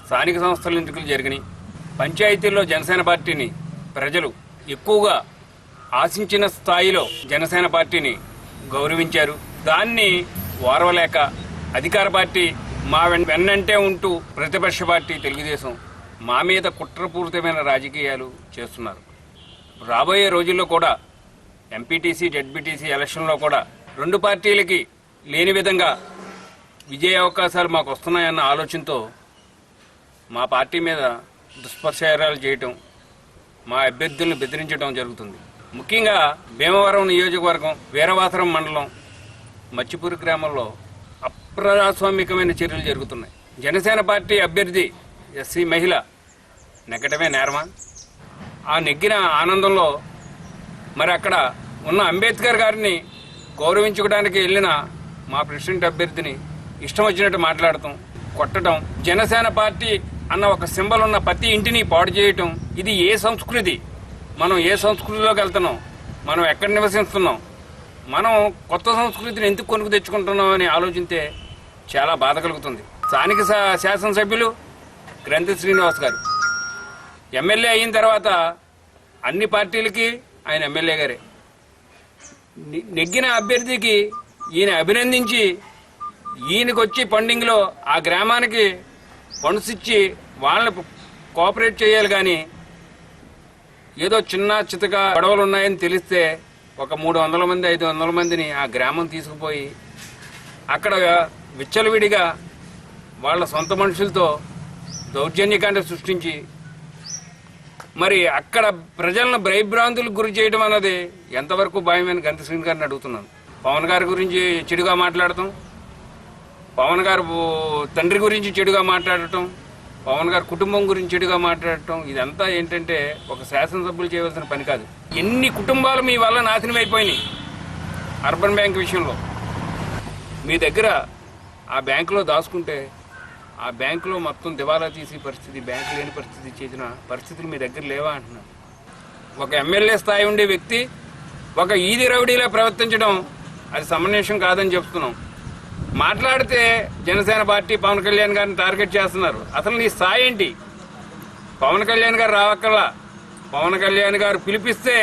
స్థానిక సంస్థల ఎన్నికలు జరిగినాయి. పంచాయతీల్లో జనసేన పార్టీని ప్రజలు ఎక్కువగా ఆశించిన స్థాయిలో జనసేన పార్టీని గౌరవించారు. దాన్ని ఓర్వలేక అధికార పార్టీ మా వెన్నంటే ఉంటూ ప్రతిపక్ష పార్టీ తెలుగుదేశం మా మీద కుట్రపూరితమైన రాజకీయాలు చేస్తున్నారు. రాబోయే రోజుల్లో కూడా ఎంపీటీసీ జెడ్పీటీసీ ఎలక్షన్లో కూడా రెండు పార్టీలకి లేని విధంగా విజయ అవకాశాలు మాకు వస్తున్నాయన్న ఆలోచనతో మా పార్టీ మీద దుష్ప్రచారాలు చేయటం, మా అభ్యర్థులను బెదిరించడం జరుగుతుంది. ముఖ్యంగా భీమవరం నియోజకవర్గం వీరవాసరం మండలం మచ్చిపూరి గ్రామంలో అప్రజాస్వామికమైన చర్యలు జరుగుతున్నాయి. జనసేన పార్టీ అభ్యర్థి ఎస్సీ మహిళ నెగ్గటమే నేరమా? ఆ నెగ్గిన ఆనందంలో మరి అక్కడ ఉన్న అంబేద్కర్ గారిని గౌరవించుకోవడానికి వెళ్ళిన మా ప్రెసిడెంట్ అభ్యర్థిని ఇష్టం వచ్చినట్టు మాట్లాడటం, కొట్టడం, జనసేన పార్టీ అన్న ఒక సింబల్ ఉన్న ప్రతి ఇంటిని పాడు చేయటం, ఇది ఏ సంస్కృతి? మనం ఏ సంస్కృతిలోకి వెళ్తున్నాం? మనం ఎక్కడ నివసిస్తున్నాం? మనం కొత్త సంస్కృతిని ఎందుకు కొనుక్కు తెచ్చుకుంటున్నాం అని ఆలోచిస్తే చాలా బాధ కలుగుతుంది. స్థానిక శాసనసభ్యులు గ్రంథి శ్రీనివాస్ గారు ఎమ్మెల్యే అయిన తర్వాత అన్ని పార్టీలకి ఆయన ఎమ్మెల్యే గారే. నెగ్గిన అభ్యర్థికి ఈయన అభినందించి ఈయనకొచ్చి ఫండింగ్లో ఆ గ్రామానికి ఫండ్స్ ఇచ్చి వాళ్ళని కోఆపరేట్ చేయాలి. కానీ ఏదో చిన్న చితక గొడవలు ఉన్నాయని తెలిస్తే ఒక 300 మంది 500 మందిని ఆ గ్రామం తీసుకుపోయి అక్కడ విచ్చలవిడిగా వాళ్ళ సొంత మనుషులతో దౌర్జన్యకాండ సృష్టించి మరి అక్కడ ప్రజలను భయభ్రాంతులకు గురి చేయడం అన్నది ఎంతవరకు భయమని గంతి శ్రీని గారిని అడుగుతున్నాను. పవన్ గారి గురించి చెడుగా మాట్లాడటం, పవన్ గారు తండ్రి గురించి చెడుగా మాట్లాడటం, పవన్ గారి కుటుంబం గురించి చెడుగా మాట్లాడటం, ఇదంతా ఏంటంటే ఒక శాసనసభ్యులు చేయవలసిన పని కాదు. ఎన్ని కుటుంబాలు మీ వల్ల నాశనం అయిపోయినాయి. అర్బన్ బ్యాంక్ విషయంలో మీ దగ్గర ఆ బ్యాంకులో దాచుకుంటే ఆ బ్యాంకులో మొత్తం దివాలా తీసే పరిస్థితి, బ్యాంకు లేని పరిస్థితి చేసిన పరిస్థితులు మీ దగ్గర లేవా అంటున్నాను. ఒక ఎమ్మెల్యే స్థాయి ఉండే వ్యక్తి ఒక ఈది రౌడీలా ప్రవర్తించడం అది సమన్వయం కాదని చెప్తున్నాం. మాట్లాడితే జనసేన పార్టీ పవన్ కళ్యాణ్ గారిని టార్గెట్ చేస్తున్నారు. అసలు నీ స్థాయి ఏంటి? పవన్ కళ్యాణ్ గారు రావక్కల్లా. పవన్ కళ్యాణ్ గారు పిలిపిస్తే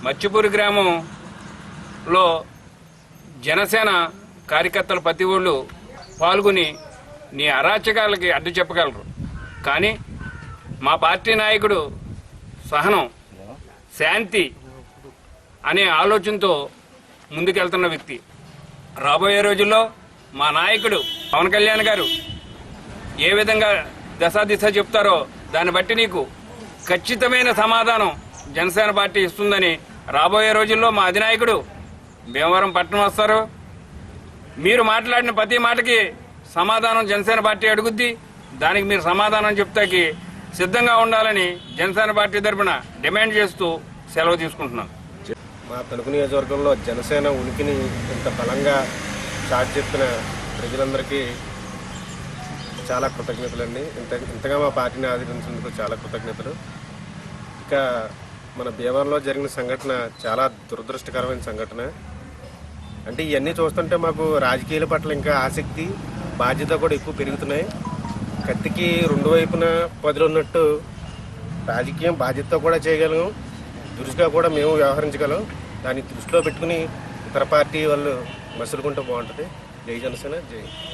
మచ్చిపూరి గ్రామంలో జనసేన కార్యకర్తలు ప్రతి ఒళ్ళు పాల్గొని నీ అరాచకాలకి అడ్డు చెప్పగలరు. కానీ మా పార్టీ నాయకుడు సహనం, శాంతి అనే ఆలోచనతో ముందుకెళ్తున్న వ్యక్తి. రాబోయే రోజుల్లో మా నాయకుడు పవన్ కళ్యాణ్ గారు ఏ విధంగా దశాదిశ చెప్తారో దాన్ని బట్టి నీకు ఖచ్చితమైన సమాధానం జనసేన పార్టీ ఇస్తుందని రాబోయే రోజుల్లో మా అధినాయకుడు భీమవరం పట్టణం వస్తారు. మీరు మాట్లాడిన ప్రతి మాటకి సమాధానం జనసేన పార్టీ అడుగుద్ది. దానికి మీరు సమాధానం చెప్తాకి సిద్ధంగా ఉండాలని జనసేన పార్టీ తరఫున డిమాండ్ చేస్తూ సెలవు తీసుకుంటున్నాను. మా తణుకు నియోజకవర్గంలో జనసేన ఉనికిని ఇంత బలంగా చాటి చెప్పిన ప్రజలందరికీ చాలా కృతజ్ఞతలండి. ఇంతగా మా పార్టీని ఆదరించేందుకు చాలా కృతజ్ఞతలు. ఇక మన భీమవరంలో జరిగిన సంఘటన చాలా దురదృష్టకరమైన సంఘటన. అంటే ఇవన్నీ చూస్తుంటే మాకు రాజకీయాల పట్ల ఇంకా ఆసక్తి, బాధ్యత కూడా ఎక్కువ పెరుగుతున్నాయి. కత్తికి రెండు వైపున పదులు ఉన్నట్టు రాజకీయం బాధ్యతతో కూడా చేయగలం, దురుసుగా కూడా మేము వ్యవహరించగలం. దాన్ని దృష్టిలో పెట్టుకుని ఇతర పార్టీ వాళ్ళు మసులుకుంటే బాగుంటుంది. జై జనసేన, జై.